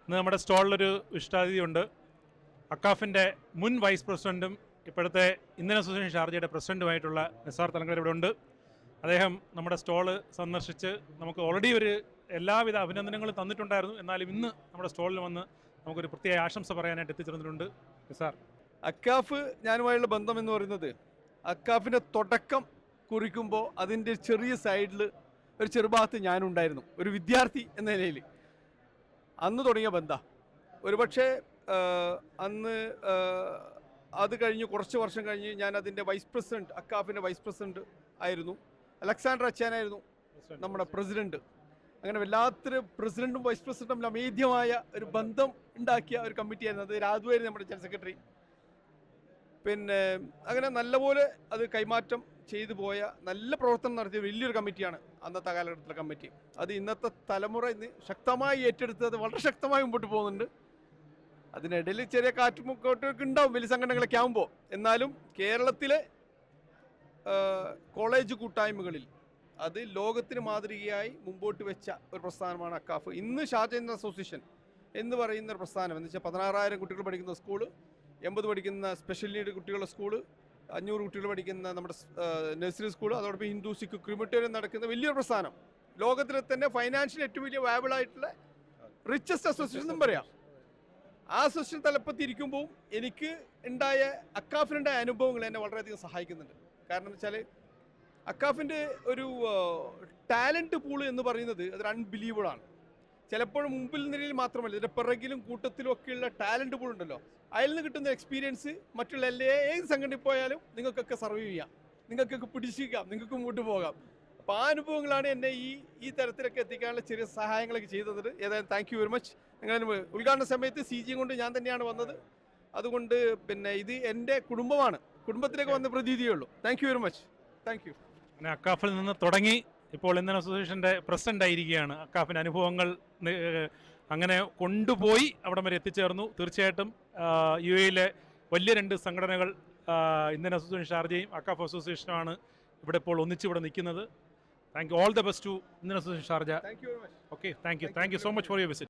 ഇന്ന് നമ്മുടെ സ്റ്റോളിലൊരു ഇഷ്ടാതിഥിയുണ്ട്. അക്കാഫിൻ്റെ മുൻ വൈസ് പ്രസിഡൻറ്റും ഇപ്പോഴത്തെ ഇന്ത്യൻ അസോസിയേഷൻ ഷാർജയുടെ പ്രസിഡൻറ്റുമായിട്ടുള്ള നിസാർ തലങ്കര ഇവിടെ ഉണ്ട്. അദ്ദേഹം നമ്മുടെ സ്റ്റോള് സന്ദർശിച്ച് നമുക്ക് ഓൾറെഡി ഒരു എല്ലാവിധ അഭിനന്ദനങ്ങളും തന്നിട്ടുണ്ടായിരുന്നു. എന്നാലും ഇന്ന് നമ്മുടെ സ്റ്റോളിൽ വന്ന് നമുക്കൊരു പ്രത്യേക ആശംസ പറയാനായിട്ട് എത്തിച്ചേർന്നിട്ടുണ്ട്. നിസാർ, അക്കാഫ് ഞാനുമായുള്ള ബന്ധം എന്ന് പറയുന്നത് അക്കാഫിൻ്റെ തുടക്കം കുറിക്കുമ്പോൾ അതിൻ്റെ ചെറിയ സൈഡിൽ ഒരു ചെറുഭാഗത്ത് ഞാനുണ്ടായിരുന്നു, ഒരു വിദ്യാർത്ഥി എന്ന നിലയിൽ. അന്ന് തുടങ്ങിയ ബന്ധം ഒരുപക്ഷെ അന്ന് അത് കഴിഞ്ഞ് കുറച്ച് വർഷം കഴിഞ്ഞ് ഞാൻ അതിൻ്റെ വൈസ് പ്രസിഡൻറ്റ്, അക്കാഫിൻ്റെ വൈസ് പ്രസിഡൻറ്റ് ആയിരുന്നു. അലക്സാണ്ടർ അച്ചാനായിരുന്നു നമ്മുടെ പ്രസിഡൻറ്റ്. അങ്ങനെ വല്ലാത്തൊരു പ്രസിഡൻറ്റും വൈസ് പ്രസിഡൻറ്റും തമ്മിൽ അമേധ്യമായ ഒരു ബന്ധം ഉണ്ടാക്കിയ ഒരു കമ്മിറ്റിയായിരുന്നു അത്. രാഘുവായിരുന്നു നമ്മുടെ ജനറൽ സെക്രട്ടറി. പിന്നെ അങ്ങനെ നല്ലപോലെ അത് കൈമാറ്റം ചെയ്തു പോയ, നല്ല പ്രവർത്തനം നടത്തിയ വലിയൊരു കമ്മിറ്റിയാണ് അന്നത്തെ കാലഘട്ടത്തിലെ കമ്മിറ്റി. അത് ഇന്നത്തെ തലമുറ ഇന്ന് ശക്തമായി ഏറ്റെടുത്തത് വളരെ ശക്തമായി മുമ്പോട്ട് പോകുന്നുണ്ട്. അതിനിടയിൽ ചെറിയ കാറ്റുമുക്കോട്ടൊക്കെ ഉണ്ടാവും വലിയ സംഘടനകളൊക്കെ ആകുമ്പോൾ. എന്നാലും കേരളത്തിലെ കോളേജ് കൂട്ടായ്മകളിൽ അത് ലോകത്തിന് മാതൃകയായി മുമ്പോട്ട് വെച്ച ഒരു പ്രസ്ഥാനമാണ് അക്കാഫ്. ഇന്ന് ഷാർജ ഇന്ത്യൻ അസോസിയേഷൻ എന്ന് പറയുന്ന ഒരു പ്രസ്ഥാനം എന്ന് വെച്ചാൽ 16,000 കുട്ടികൾ പഠിക്കുന്ന സ്കൂള്, 80 പഠിക്കുന്ന സ്പെഷ്യൽ നീഡ് കുട്ടികളുടെ സ്കൂള്, 500 കുട്ടികൾ പഠിക്കുന്ന നമ്മുടെ നഴ്സറി സ്കൂൾ, അതോടൊപ്പം ഹിന്ദു സിഖ് ക്രിമിറ്റോറിയം നടക്കുന്ന വലിയൊരു പ്രസ്ഥാനം. ലോകത്തിലെ തന്നെ ഫൈനാൻഷ്യൽ ഏറ്റവും വലിയ വയബിൾ ആയിട്ടുള്ള റിച്ചസ്റ്റ് അസോസിയേഷൻ എന്നും പറയാം. ആ അസോസിയേഷൻ തലപ്പത്തിരിക്കുമ്പോൾ എനിക്ക് ഉണ്ടായ അക്കാഫിനുണ്ടായ അനുഭവങ്ങൾ എന്നെ വളരെയധികം സഹായിക്കുന്നുണ്ട്. കാരണം എന്ന് വെച്ചാൽ അക്കാഫിൻ്റെ ഒരു ടാലൻറ്റ് പൂള് എന്ന് പറയുന്നത് അതൊരു അൺബിലീവബിളാണ്. ചിലപ്പോഴും മുമ്പിൽ നിരയിൽ മാത്രമല്ല, ഇതിൻ്റെ പിറകിലും കൂട്ടത്തിലും ഒക്കെയുള്ള ടാലൻറ്റ് പൂൾ ഉണ്ടല്ലോ, അതിൽ നിന്ന് കിട്ടുന്ന എക്സ്പീരിയൻസ് മറ്റുള്ള ഏത് സംഘടനയിൽ പോയാലും നിങ്ങൾക്കൊക്കെ സർവൈവ് ചെയ്യാം, നിങ്ങൾക്കൊക്കെ പിടിച്ചിരിക്കാം, നിങ്ങൾക്ക് മുമ്പോട്ട് പോകാം. അപ്പോൾ ആ അനുഭവങ്ങളാണ് എന്നെ ഈ തരത്തിലൊക്കെ എത്തിക്കാനുള്ള ചെറിയ സഹായങ്ങളൊക്കെ ചെയ്തത്. ഏതായാലും താങ്ക് യു വെരി മച്ച്. നിങ്ങൾ ഉദ്ഘാടന സമയത്ത് CG കൊണ്ട് ഞാൻ തന്നെയാണ് വന്നത്. അതുകൊണ്ട് പിന്നെ ഇത് എൻ്റെ കുടുംബമാണ്, കുടുംബത്തിലേക്ക് വന്ന പ്രതീതിയേ ഉള്ളൂ. Thank you very much. Thank you. പിന്നെ അക്കാഫിൽ നിന്ന് തുടങ്ങി ഇപ്പോൾ ഇന്ത്യൻ അസോസിയേഷൻ്റെ പ്രസിഡൻ്റ് ആയിരിക്കുകയാണ്. അക്കാഫിൻ്റെ അനുഭവങ്ങൾ അങ്ങനെ കൊണ്ടുപോയി അവിടം വരെ എത്തിച്ചേർന്നു. തീർച്ചയായിട്ടും UAE വലിയ 2 സംഘടനകൾ ഇന്ത്യൻ അസോസിയേഷൻ ഷാർജയും അക്കാഫ് അസോസിയേഷനുമാണ് ഇവിടെ ഇപ്പോൾ ഒന്നിച്ചിവിടെ നിൽക്കുന്നത്. Thank you. All the best to Indian Association Sharjah. Thank you very much. Okay, thank you so much for your visit.